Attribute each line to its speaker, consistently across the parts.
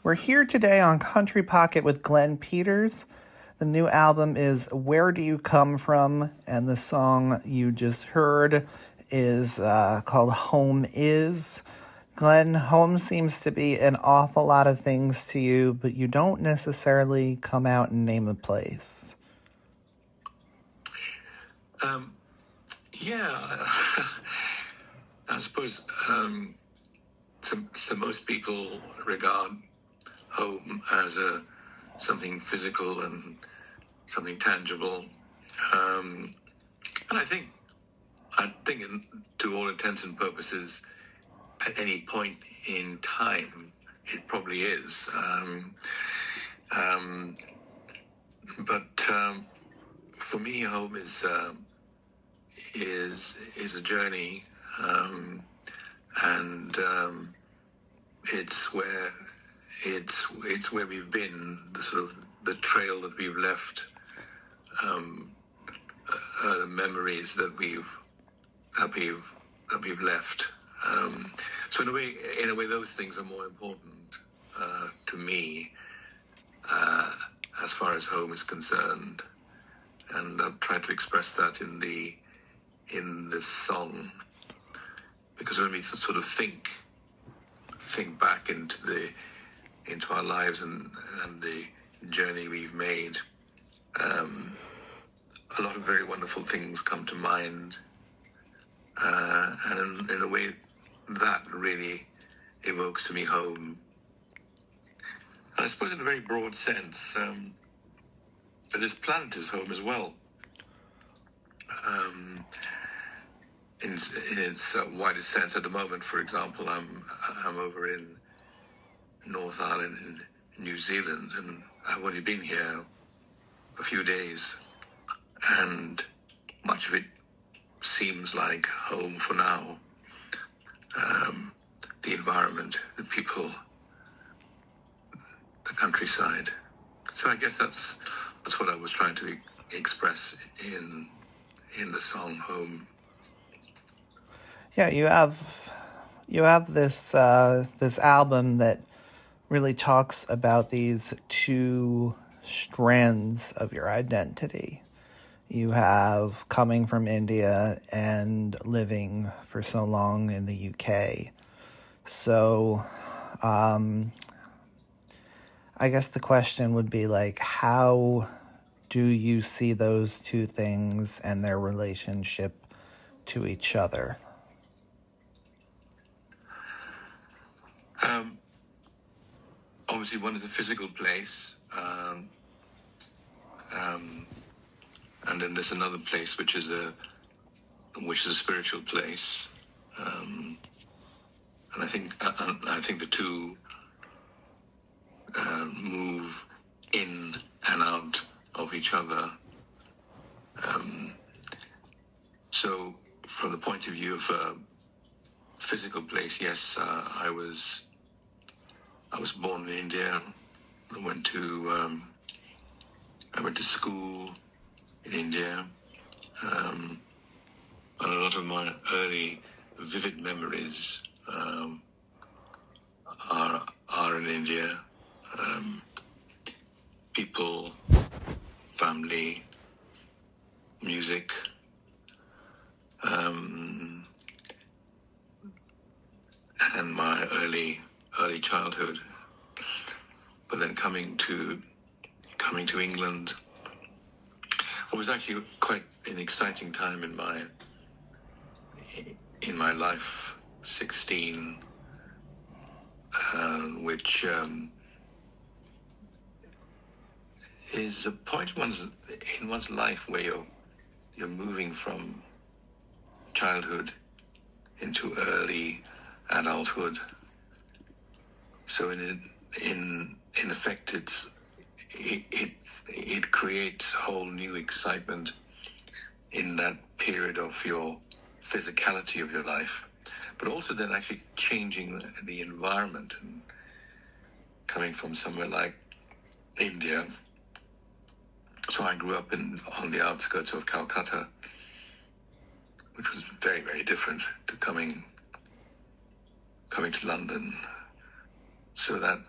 Speaker 1: We're here today on Country Pocket with Glen Peters. The new album is Where Do You Come From? And the song you just heard is called Home Is. Glenn, home seems to be an awful lot of things to you, but you don't necessarily come out and name a place.
Speaker 2: Yeah, I suppose so most people regard home as something physical and something tangible, and I think to all intents and purposes, at any point in time, it probably is. But for me, home is a journey, and it's where we've been, the trail that we've left, the memories that we've left. So in a way, those things are more important to me as far as home is concerned, and I've tried to express that in this song, because when we sort of think back into our lives and the journey we've made, a lot of very wonderful things come to mind, and in a way that really evokes to me home. And I suppose in a very broad sense, this planet is home as well. In its widest sense, at the moment, for example, I'm over in North Island in New Zealand, and I've only been here a few days, and much of it seems like home for now. The environment, the people, the countryside. So I guess that's what I was trying to express in the song Home.
Speaker 1: Yeah, you have this album that really talks about these two strands of your identity. You have coming from India and living for so long in the UK. So, I guess the question would be like, how do you see those two things and their relationship to each other?
Speaker 2: Obviously, one is a physical place, and then there's another place which is a spiritual place, and I think the two move in and out of each other. So, from the point of view of a physical place, yes, I was born in India. I went to school in India, and a lot of my early vivid memories are in India. People, family, music, and my early childhood. But then coming to England, it was actually quite an exciting time in my life. 16, which is a point in one's life where you're moving from childhood into early adulthood. So in effect, it creates a whole new excitement in that period of your physicality of your life, but also then actually changing the environment. And coming from somewhere like India, so I grew up on the outskirts of Calcutta, which was very, very different to coming to London, So that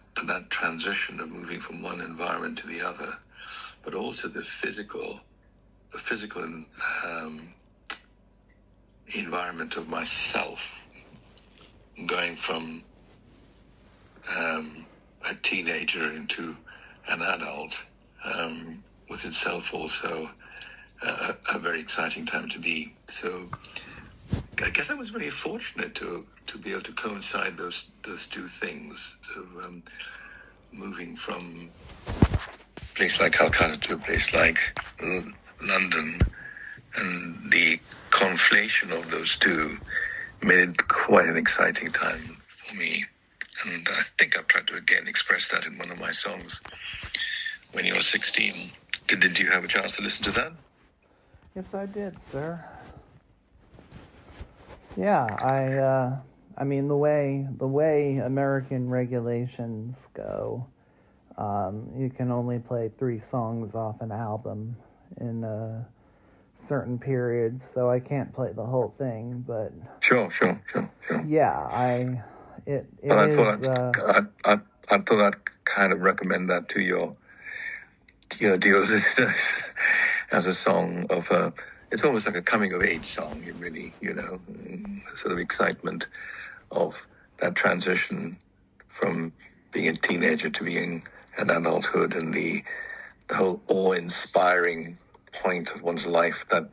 Speaker 2: transition of moving from one environment to the other, but also the physical environment of myself, going from a teenager into an adult, was itself also a very exciting time to be. So I guess I was very fortunate to be able to coincide those two things. So moving from a place like Calcutta to a place like London, and the conflation of those two made it quite an exciting time for me. And I think I've tried to again express that in one of my songs, When You're 16. Did you have a chance to listen to that?
Speaker 1: Yes, I did, sir. Yeah, I mean, the way American regulations go, you can only play 3 songs off an album in a certain period, so I can't play the whole thing, but...
Speaker 2: Sure.
Speaker 1: Yeah, it
Speaker 2: but
Speaker 1: is...
Speaker 2: I thought I'd kind of recommend that to your listeners as a song of it's almost like a coming of age song. You really, sort of excitement of that transition from being a teenager to being an adulthood, and the whole awe-inspiring point of one's life that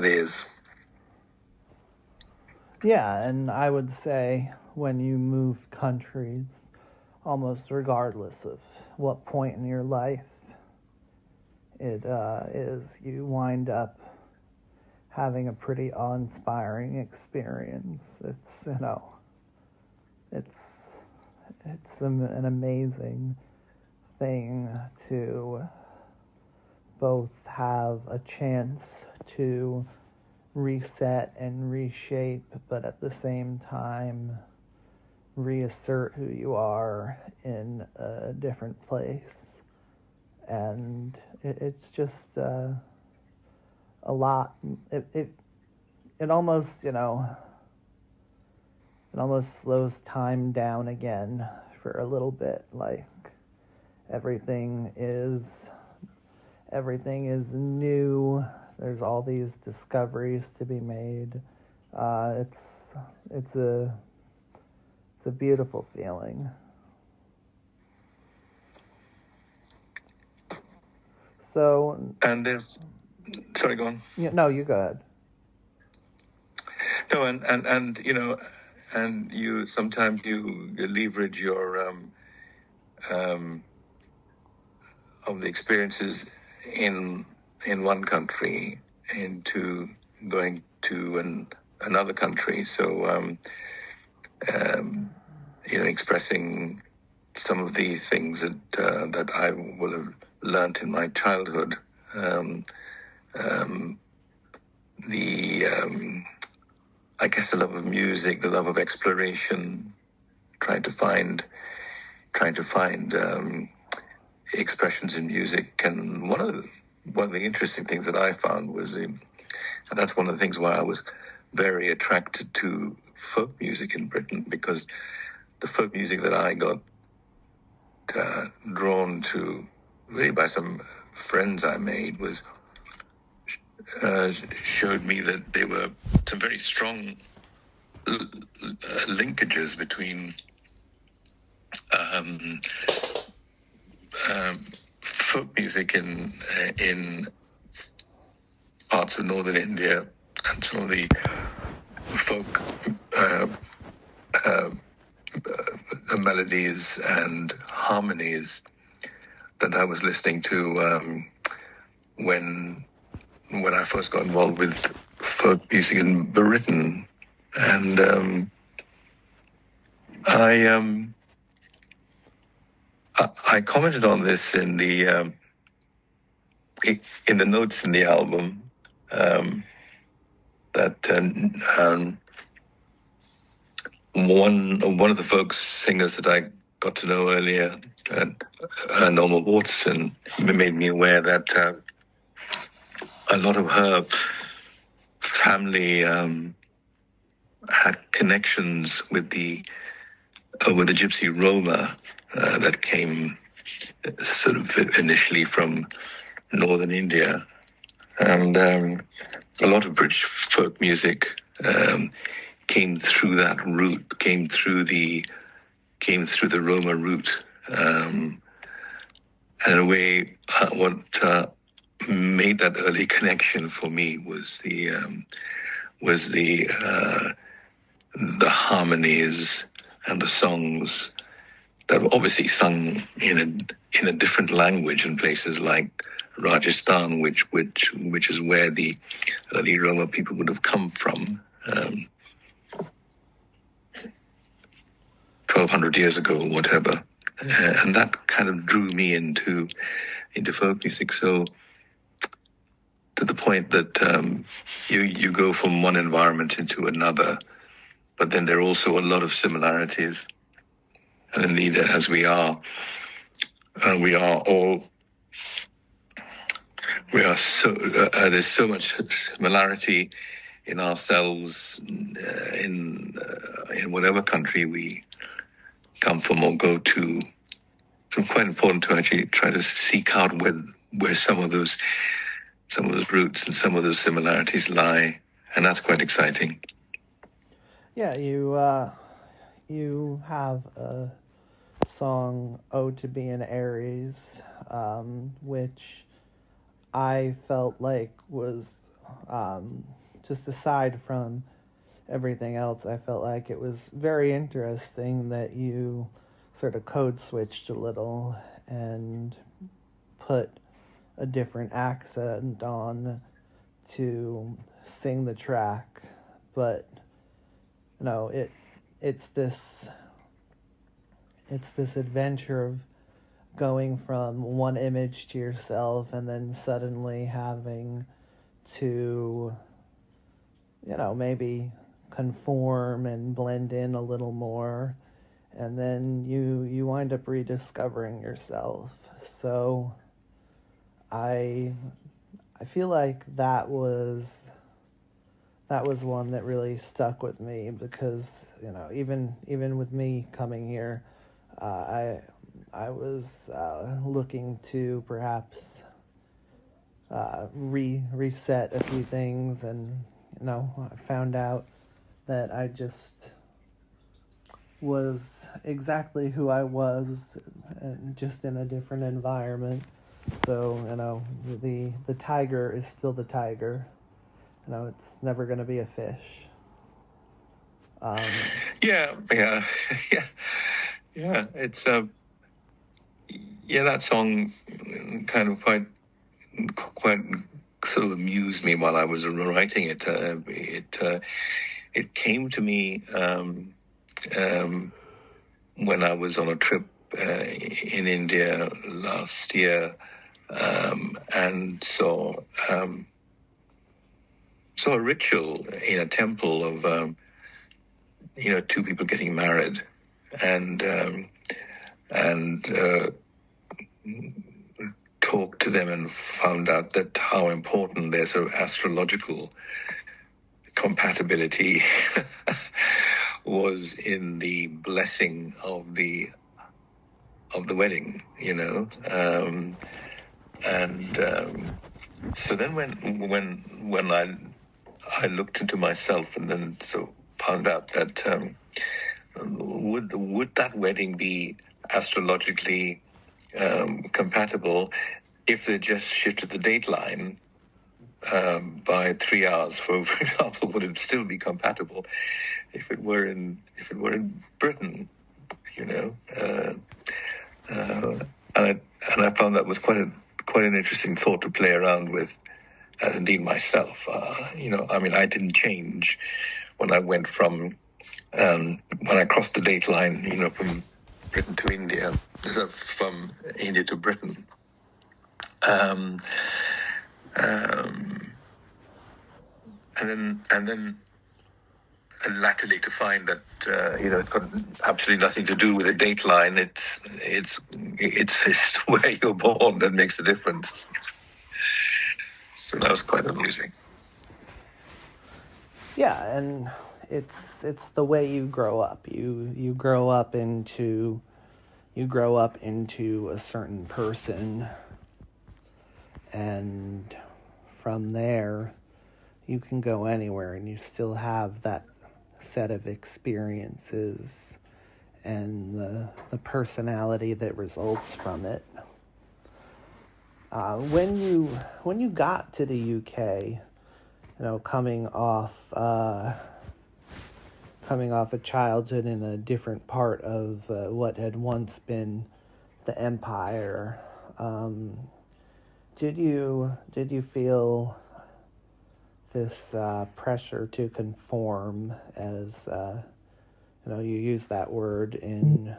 Speaker 2: is.
Speaker 1: Yeah, and I would say when you move countries, almost regardless of what point in your life it is, you wind up having a pretty awe-inspiring experience. It's it's an amazing thing to both have a chance to reset and reshape, but at the same time reassert who you are in a different place. And it's just a lot. It almost, it almost slows time down again for a little bit. Like everything is new. There's all these discoveries to be made. It's a beautiful feeling. So.
Speaker 2: And there's, sorry, go on.
Speaker 1: Yeah, no, you go ahead.
Speaker 2: No, and you sometimes you leverage your of the experiences in one country into going to another country. So expressing some of the things that I will have learnt in my childhood. I guess the love of music, the love of exploration, trying to find expressions in music. And one of the interesting things that I found was, and that's one of the things why I was very attracted to folk music in Britain, because the folk music that I got drawn to really by some friends I made was showed me that there were some very strong linkages between folk music in parts of northern India and some of the folk melodies and harmonies that I was listening to when I first got involved with folk music in Britain. And I commented on this in the notes in the album, that one of the folk singers that I got to know earlier, Norma Watson, made me aware that a lot of her family had connections with the with the Gypsy Roma that came sort of initially from northern India, and a lot of British folk music came through that route, came through the Roma route, and in a way, what made that early connection for me was the harmonies and the songs that were obviously sung in a different language in places like Rajasthan, which is where the early Roma people would have come from 1,200 years ago or whatever, and that kind of drew me into folk music. So to the point that you go from one environment into another, but then there are also a lot of similarities. And indeed, as we are so there's so much similarity in ourselves in whatever country we come from or go to. It's quite important to actually try to seek out where some of those roots and some of those similarities lie, and that's quite exciting.
Speaker 1: Yeah, you have a song "Ode to Being Aries," which I felt like was just aside from everything else, I felt like it was very interesting that you sort of code switched a little and put a different accent on to sing the track, but it's this adventure of going from one image to yourself and then suddenly having to maybe conform and blend in a little more, and then you wind up rediscovering yourself. So I feel like that was one that really stuck with me, because even with me coming here, I was looking to perhaps reset a few things, and I found out that I just was exactly who I was, and just in a different environment. So the tiger is still the tiger. It's never going to be a fish.
Speaker 2: Yeah. It's that song kind of quite sort of amused me while I was writing it. It came to me when I was on a trip in India last year, and saw a ritual in a temple of two people getting married, and talked to them and found out that how important their sort of astrological compatibility was in the blessing of the wedding, so then when I looked into myself, and then so found out that would that wedding be astrologically compatible if they just shifted the dateline by 3 hours, for example? Would it still be compatible if it were in Britain? And I found that was quite an interesting thought to play around with, as indeed myself. I didn't change when I went from when I crossed the date line, from Britain to India, from India to Britain. And then latterly to find that it's got absolutely nothing to do with a date line. It's where you're born that makes the difference. So that was quite amusing.
Speaker 1: Yeah, and it's the way you grow up. You grow up into a certain person, and from there you can go anywhere, and you still have that set of experiences and the personality that results from it. When you got to the UK, coming off a childhood in a different part of what had once been the empire, did you feel this pressure to conform, as you use that word in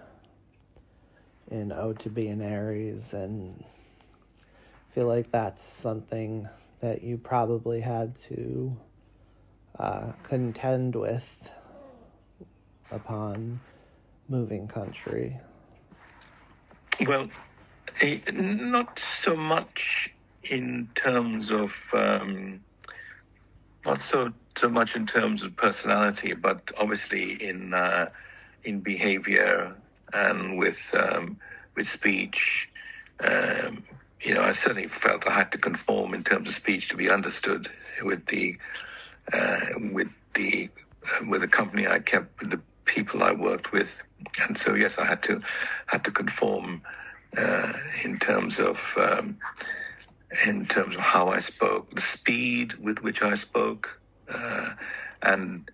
Speaker 1: Ode to Be an Aries, and feel like that's something that you probably had to contend with upon moving country?
Speaker 2: Well, not so much in terms of not so much in terms of personality, but obviously in behavior and with speech. I certainly felt I had to conform in terms of speech to be understood with the company I kept, with the people I worked with, and so yes, I had to conform in terms of how I spoke, the speed with which I spoke, and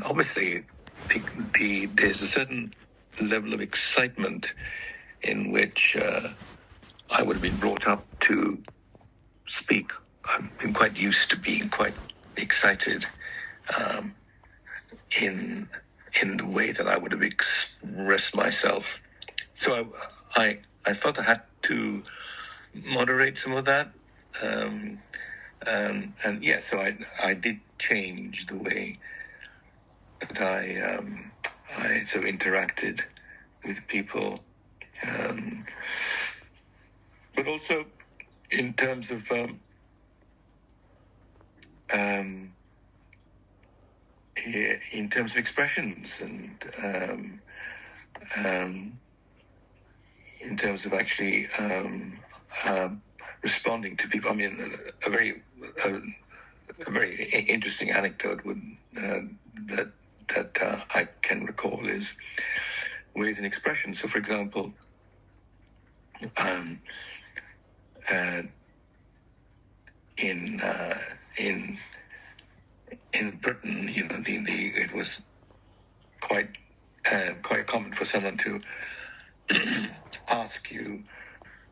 Speaker 2: obviously there's a certain level of excitement in which I would have been brought up to speak. I've been quite used to being quite excited in the way that I would have expressed myself. So I felt I had to moderate some of that, and yeah, so I did change the way that I sort of interacted with people, but also in terms of expressions, and in terms of actually responding to people. I mean, a very interesting anecdote that I can recall is ways and expressions. So, for example, in Britain, it was quite common for someone to ask you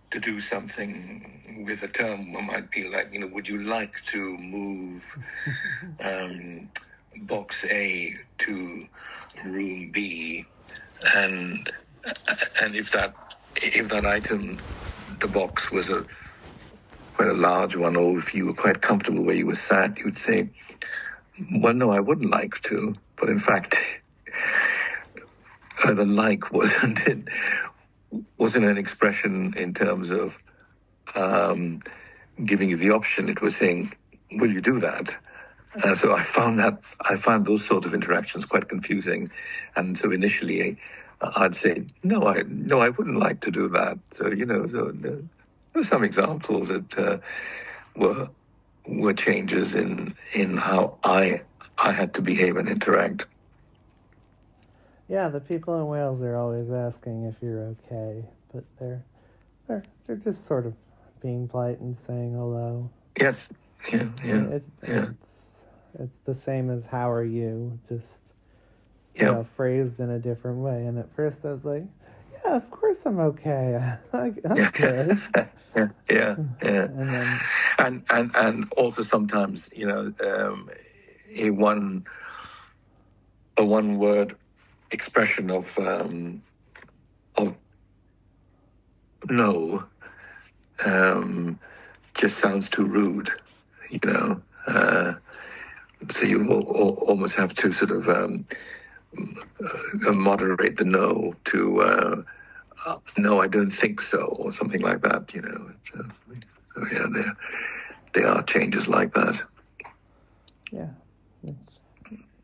Speaker 2: to do something with a term that might be like, would you like to move box A to room B, and if that item, the box, was quite a large one, or if you were quite comfortable where you were sat, you would say, well, no, I wouldn't like to. But in fact, the like wasn't an expression in terms of giving you the option. It was saying, will you do that? So I found those sort of interactions quite confusing. And so initially I'd say, no, I wouldn't like to do that. So, there were some examples that were changes in how I had to behave and interact.
Speaker 1: Yeah, the people in Wales are always asking if you're okay, but they're just sort of being polite and saying hello.
Speaker 2: Yes, yeah.
Speaker 1: It's the same as how are you, just phrased in a different way. And at first I was like, yeah, of course I'm okay. I'm good.
Speaker 2: Yeah.
Speaker 1: And then,
Speaker 2: and also sometimes, a one word expression of no just sounds too rude, so you almost have to sort of moderate the no to no, I don't think so, or something like that. So there are changes like that.
Speaker 1: Yeah,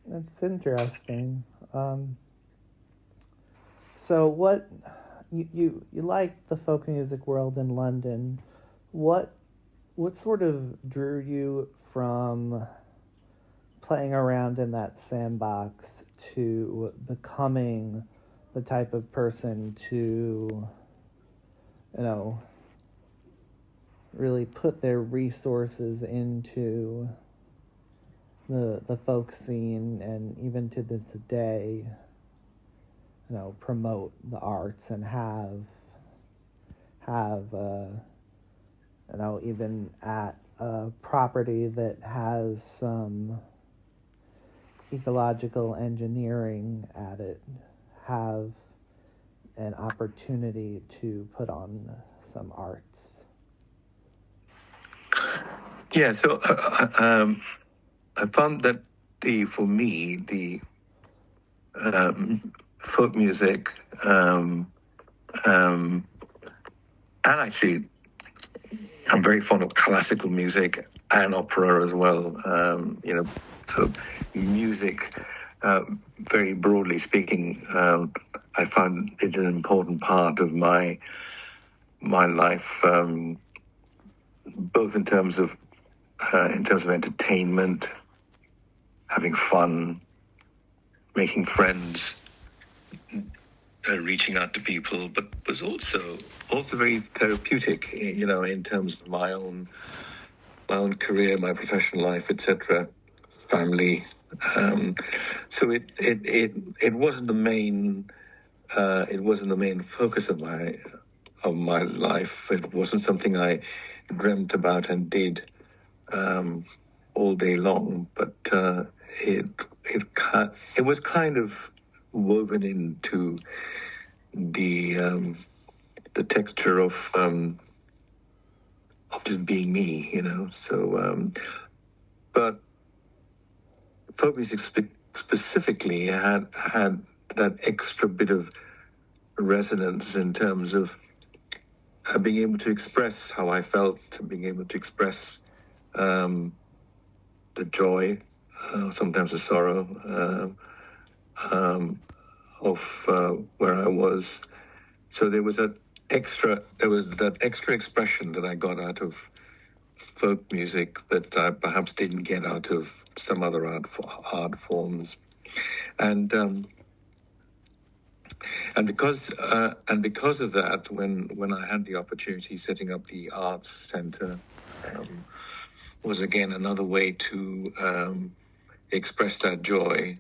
Speaker 1: That's interesting. So what you like the folk music world in London? What what sort of drew you from playing around in that sandbox to becoming the type of person to, you know, really put their resources into the folk scene and even to this day, promote the arts and have even at a property that has some ecological engineering at it, have an opportunity to put on some arts.
Speaker 2: Yeah, so I found that for me, the folk music, and actually, I'm very fond of classical music and opera as well. So music, very broadly speaking, I find it's an important part of my life, both in terms of entertainment, having fun, making friends, reaching out to people, but was also very therapeutic, in terms of my own career, my professional life, etc., family. So it wasn't the main focus of my life. It wasn't something I dreamt about and did all day long, but it was kind of woven into the texture of just being me, So, but folk music specifically had that extra bit of resonance in terms of being able to express how I felt, being able to express the joy, sometimes the sorrow of where I was. So there was that extra expression that I got out of folk music that I perhaps didn't get out of some other art forms, and because of that, when I had the opportunity, setting up the arts center was again another way to express that joy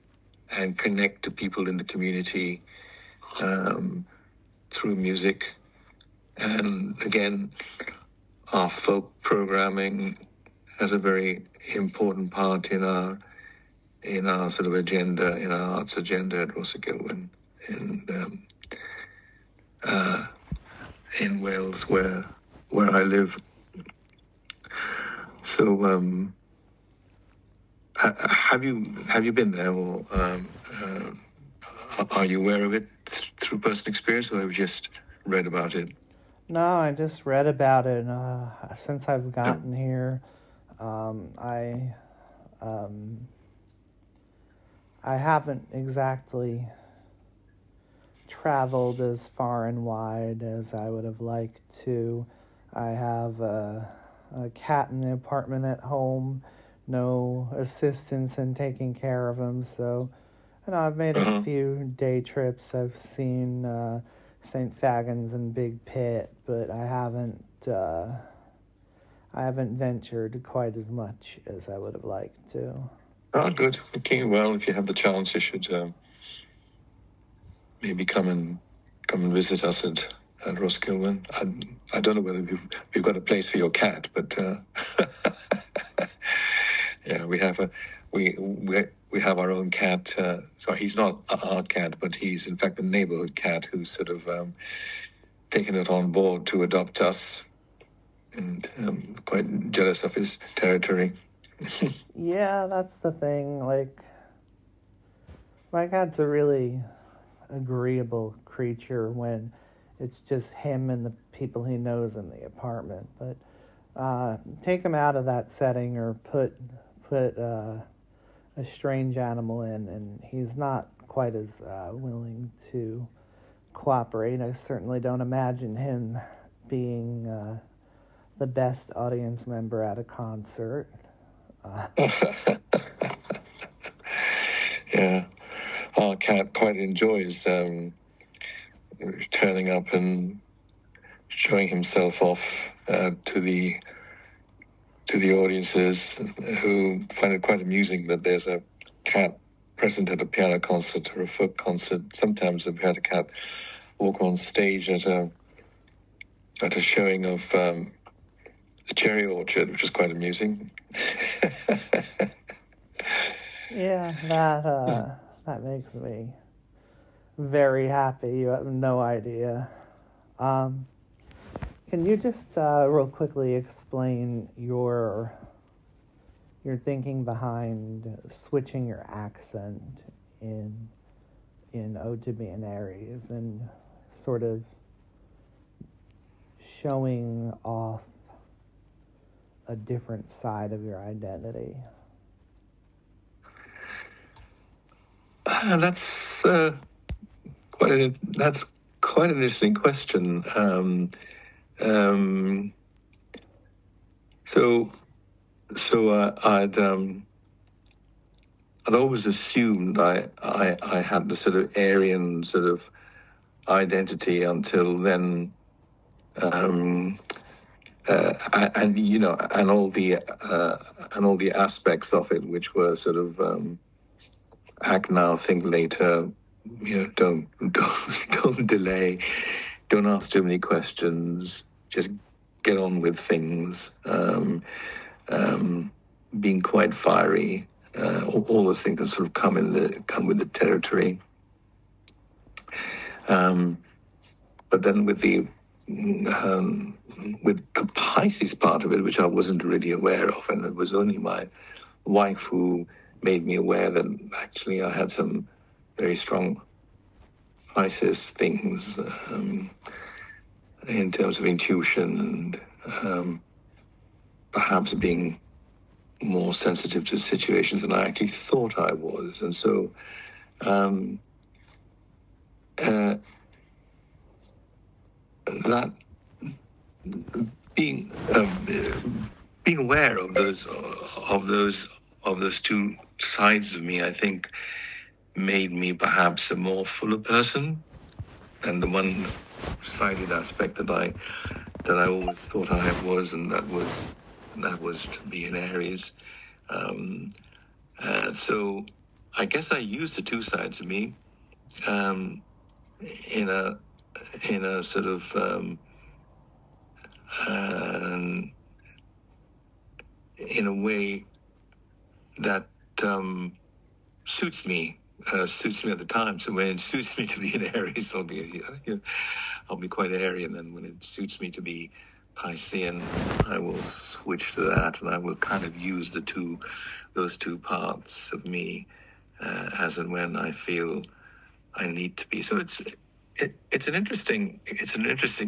Speaker 2: and connect to people in the community through music. And again, our folk programming has a very important part in our sort of agenda, in our arts agenda at Rosagilwyn in Wales, where I live. So, have you been there, or are you aware of it through personal experience, or have you just read about it?
Speaker 1: No, I just read about it. Since I've gotten here, I haven't exactly traveled as far and wide as I would have liked to. I have a cat in the apartment at home, no assistance in taking care of him, so I've made a few day trips. I've seen St. Fagans and Big Pit, but I haven't ventured quite as much as I would have liked to.
Speaker 2: Oh, good. Okay, well, if you have the chance, you should maybe come and visit us at Rosgilwyn. I don't know whether we've got a place for your cat, but yeah, we have our own cat. So he's not our cat, but he's in fact the neighborhood cat who's sort of taken it on board to adopt us, and quite jealous of his territory.
Speaker 1: Yeah, that's the thing. Like, my cat's a really agreeable creature when it's just him and the people he knows in the apartment. But take him out of that setting or put a strange animal in, and he's not quite as willing to cooperate. I certainly don't imagine him being the best audience member at a concert.
Speaker 2: Yeah, our cat quite enjoys turning up and showing himself off to the audiences, who find it quite amusing that there's a cat present at a piano concert or a folk concert. Sometimes we've had a cat walk on stage at a showing of the Cherry Orchard, which is quite amusing.
Speaker 1: Yeah, that makes me very happy. You have no idea. Can you just real quickly explain your thinking behind switching your accent in Ode to Being Aries and sort of showing off a different side of your identity?
Speaker 2: That's quite an interesting question. I'd always assumed I had the sort of Aryan sort of identity until then, and all the aspects of it, which were sort of act now, think later, don't delay, don't ask too many questions, just get on with things, being quite fiery, all those things that sort of come with the territory. But then with the Pisces part of it, which I wasn't really aware of, and it was only my wife who made me aware that actually I had some very strong Pisces things in terms of intuition and perhaps being more sensitive to situations than I actually thought I was. And so that being aware of those two sides of me, I think, made me perhaps a more fuller person than the one-sided aspect that I always thought I was, and that was to be an Aries. So I guess I used the two sides of me in a sort of in a way that suits me at the time. So when it suits me to be an Aries, I'll be quite Aryan, and when it suits me to be Piscean, I will switch to that, and I will kind of use those two parts of me as and when I feel I need to be. So it's an interesting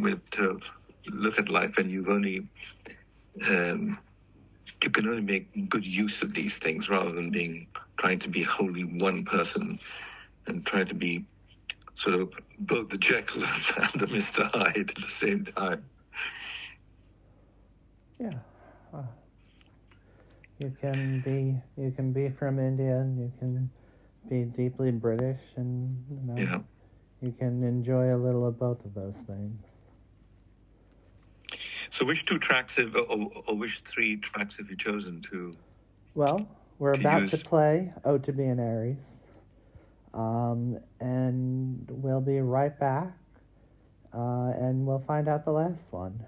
Speaker 2: way to look at life, and you've only you can only make good use of these things rather than trying to be wholly one person and trying to be sort of both the Jekyll and the Mr. Hyde at the same time.
Speaker 1: Yeah. You can be from India, and you can be deeply British, and you can enjoy a little of both of those things.
Speaker 2: So which two tracks or which three tracks have you chosen to?
Speaker 1: Well, we're about to play Ode to Being Aries, and we'll be right back, and we'll find out the last one.